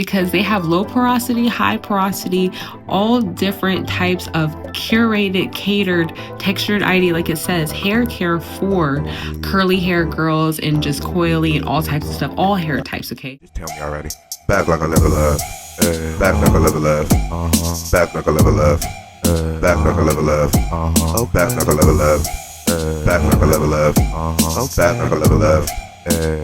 because they have low porosity, high porosity, all different types of curated, catered, textured ID, like it says, hair care for curly hair girls and just coily and all types of stuff, all hair types, okay? Just tell me already. Back like a level love. Back like a level love. Back like a level love. Back like a level love. Back like a level love. Back like a level love. Back like a level love.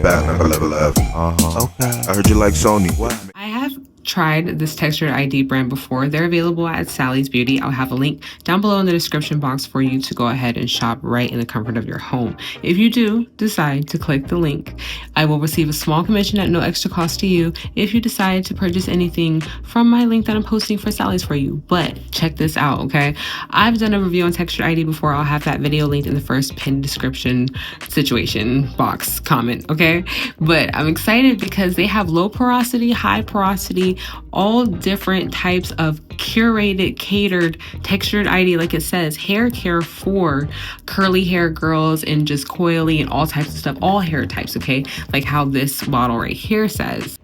Back like a level love. Okay. I heard you like Sony. What? I have tried this textured ID brand before. They're available at Sally's Beauty. I'll have a link down below in the description box for you to go ahead and shop right in the comfort of your home. If you do decide to click the link, I will receive a small commission at no extra cost to you if you decide to purchase anything from my link that I'm posting for Sally's for you. But check this out, okay? I've done a review on textured ID before. I'll have that video linked in the first pinned description situation box comment, okay? But I'm excited because they have low porosity, high porosity, all different types of curated, catered, textured ID, like it says, hair care for curly hair girls and just coily and all types of stuff, all hair types, okay? Like how this bottle right here says.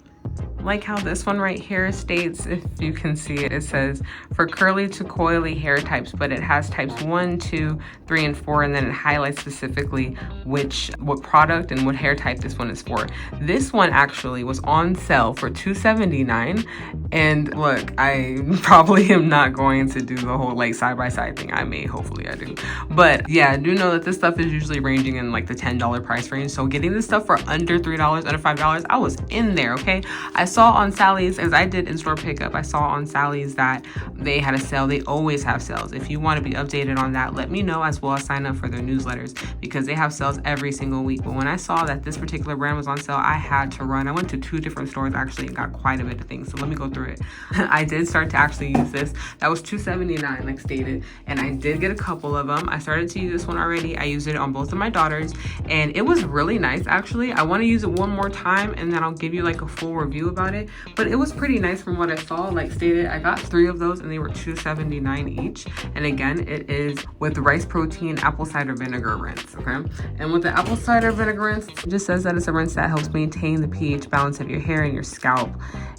Like how this one right here states, if you can see it, it says for curly to coily hair types, but it has types 1, 2, 3, and 4, and then it highlights specifically what product and what hair type this one is for. This one actually was on sale for $2.79, and look, I probably am not going to do the whole like side-by-side thing. I may, hopefully I do. But yeah, I do know that this stuff is usually ranging in like the $10 price range, so getting this stuff for under $3, under $5, I was in there, okay? I saw on Sally's, as I did in-store pickup, I saw on Sally's that they had a sale. They always have sales. If you want to be updated on that, let me know, as well as sign up for their newsletters, because they have sales every single week. But when I saw that this particular brand was on sale, I had to run. I went to 2 different stores actually and got quite a bit of things. So let me go through it. I did start to actually use this. That was $2.79 like stated, and I did get a couple of them. I started to use this one already. I used it on both of my daughters, and it was really nice actually. I want to use it one more time, and then I'll give you like a full review about it. But it was pretty nice from what I saw. Like stated, I got 3 of those and they were $2.79 each. And again, it is with rice protein apple cider vinegar rinse, okay? And with the apple cider vinegar rinse, it just says that it's a rinse that helps maintain the pH balance of your hair and your scalp.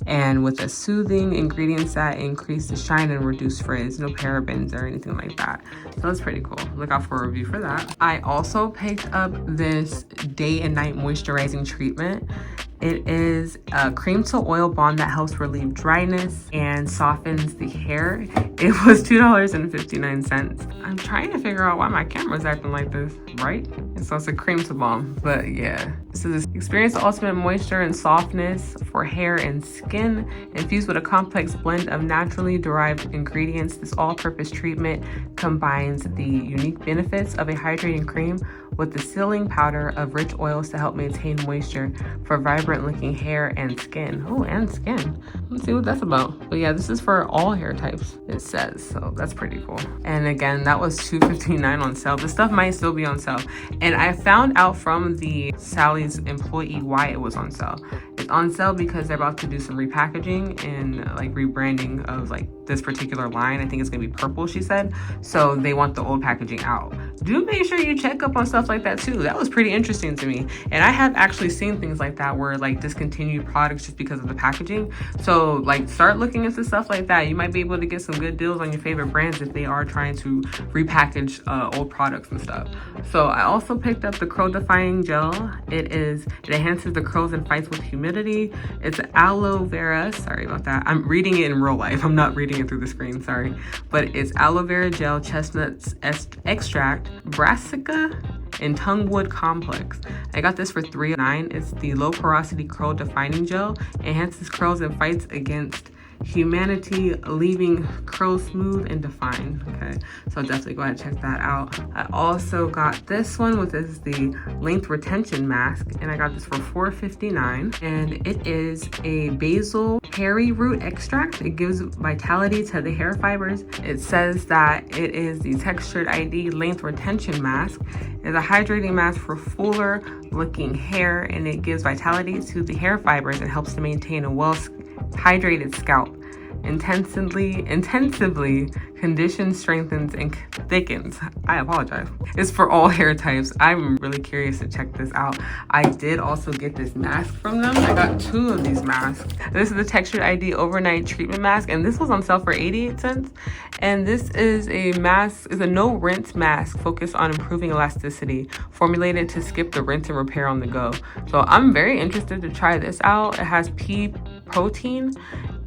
And with a soothing ingredients that increase the shine and reduce frizz, no parabens or anything like that. So that's pretty cool. Look out for a review for that. I also picked up this day and night moisturizing treatment. It is a cream to oil balm that helps relieve dryness and softens the hair. It was $2.59. I'm trying to figure out why my camera's acting like this, right? And so it's a cream to balm, but yeah. So this experience the ultimate moisture and softness for hair and skin. Infused with a complex blend of naturally derived ingredients, this all-purpose treatment combines the unique benefits of a hydrating cream with the sealing powder of rich oils to help maintain moisture for vibrant looking hair and skin. Oh, and skin. Let's see what that's about. But yeah, this is for all hair types, it says. So that's pretty cool. And again, that was $2.59 on sale. This stuff might still be on sale. And I found out from the Sally's employee why it was on sale. It's on sale because they're about to do some repackaging and like rebranding of like this particular line. I think it's gonna be purple, she said. So they want the old packaging out. Do make sure you check up on stuff like that too. That was pretty interesting to me. And I have actually seen things like that where like discontinued products just because of the packaging. So like start looking into stuff like that. You might be able to get some good deals on your favorite brands if they are trying to repackage old products and stuff. So I also picked up the curl defying gel. It enhances the curls and fights with humidity. It's aloe vera. Sorry about that. I'm reading it in real life. I'm not reading it through the screen, sorry. But it's aloe vera gel, chestnuts extract, brassica, and tungwood complex. I got this for $3.09. It's the low porosity curl defining gel. Enhances curls and fights against humanity, leaving curls smooth and defined. Okay, so definitely go ahead and check that out. I also got this one, which is the length retention mask, and I got this for $4.59, and it is a basil hairy root extract. It gives vitality to the hair fibers. It says that it is the textured ID length retention mask. It's a hydrating mask for fuller looking hair, and it gives vitality to the hair fibers and helps to maintain a well hydrated scalp. intensively conditions, strengthens, and thickens. I apologize. It's for all hair types. I'm really curious to check this out. I did also get this mask from them. I got 2 of these masks. This is the Textured ID Overnight Treatment Mask, and this was on sale for 88 cents. And this is a mask, is a no rinse mask focused on improving elasticity, formulated to skip the rinse and repair on the go. So I'm very interested to try this out. It has pea protein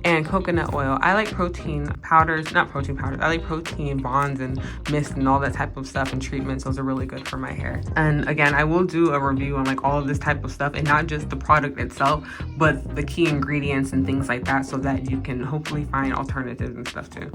and coconut oil. I like protein powders, not protein powders. I like protein bonds and mist and all that type of stuff and treatments. Those are really good for my hair. And again, I will do a review on like all of this type of stuff, and not just the product itself, but the key ingredients and things like that, so that you can hopefully find alternatives and stuff too.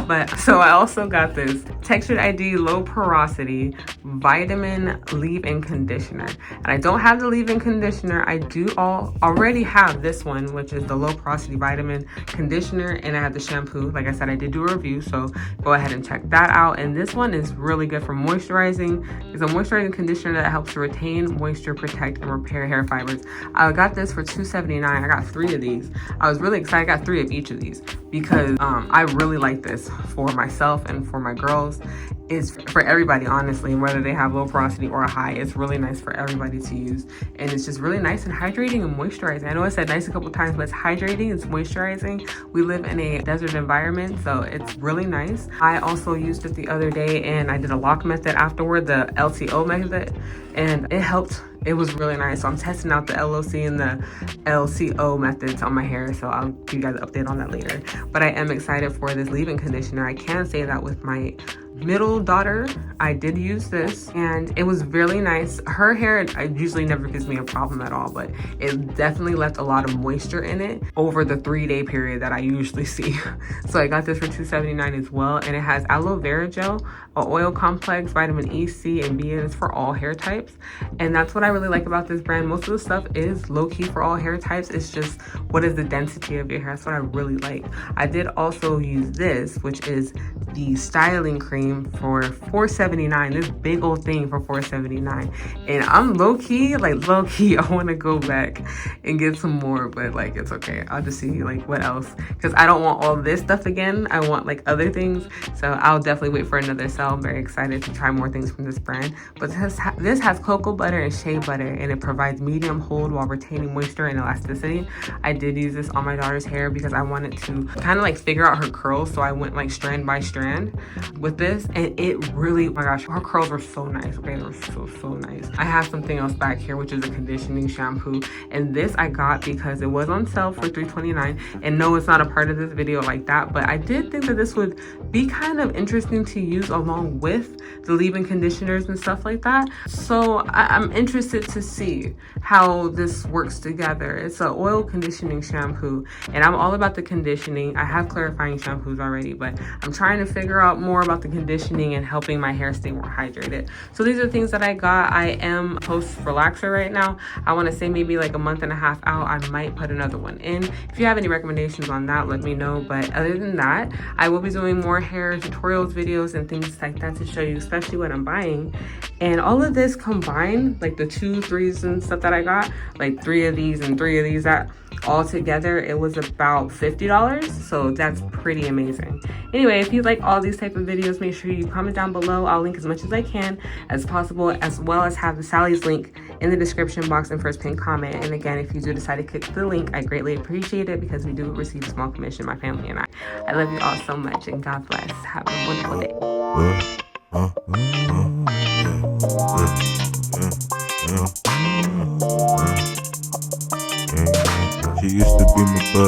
But so I also got this Textured ID Low Porosity Vitamin Leave-In Conditioner. And I don't have the leave-in conditioner. I do already have this one, which is the Low Porosity Vitamin Conditioner, and I have the shampoo. Like I said, I did do a review, so go ahead and check that out. And this one is really good for moisturizing. It's a moisturizing conditioner that helps to retain moisture, protect, and repair hair fibers. I got this for $2.79. I got 3 of these. I was really excited. I got 3 of each of these because I really like this for myself and for my girls. It's for everybody, honestly, whether they have low porosity or a high. It's really nice for everybody to use, and it's just really nice and hydrating and moisturizing. I know I said nice a couple times, but it's hydrating, it's moisturizing. We live in a desert environment, so it's really nice. I also used it the other day, and I did a lock method afterward, the LTO method, and it helped. It was really nice. So I'm testing out the LOC and the LCO methods on my hair, so I'll give you guys an update on that later. But I am excited for this leave-in conditioner. I can say that with my middle daughter, I did use this, and it was really nice. Her hair usually never gives me a problem at all, but it definitely left a lot of moisture in it over the 3-day period that I usually see. So I got this for $2.79 as well, and it has aloe vera gel, a oil complex, vitamin E, C, and B, and it's for all hair types. And that's what I really like about this brand. Most of the stuff is low-key for all hair types. It's just what is the density of your hair. That's what I really like. I did also use this, which is the styling cream for $4.79. This big old thing for $4.79. And I'm low-key, I want to go back and get some more, but like it's okay. I'll just see like what else, because I don't want all this stuff again. I want like other things, so I'll definitely wait for another sale. I'm very excited to try more things from this brand. But this has cocoa butter and shea butter, and it provides medium hold while retaining moisture and elasticity. I did use this on my daughter's hair because I wanted to kind of like figure out her curls, so I went like strand by strand with this, and it really, oh my gosh, her curls were so nice. Okay, they were so nice. I have something else back here, which is a conditioning shampoo, and this I got because it was on sale for $3.29. And no, it's not a part of this video like that, but I did think that this would be kind of interesting to use along with the leave-in conditioners and stuff like that. So I'm interested to see how this works together. It's an oil conditioning shampoo, and I'm all about the conditioning. I have clarifying shampoos already, but I'm trying to figure out more about the conditioning and helping my hair stay more hydrated. So these are things that I got. I am post relaxer right now. I want to say maybe like a month and a half out, I might put another one in. If you have any recommendations on that, let me know. But other than that, I will be doing more hair tutorials, videos, and things like that to show you, especially what I'm buying. And all of this combined, like the 2, 3s and stuff that I got, like 3 of these and 3 of these, that all together it was about $50. So that's pretty amazing. Anyway, if you like all these type of videos, make sure you comment down below. I'll link as much as I can as possible, as well as have the Sally's link in the description box and first pinned comment. And again, if you do decide to click the link, I greatly appreciate it, because we do receive a small commission, my family and I. I love you all so much, and God bless. Have a wonderful day. She used to be my bud.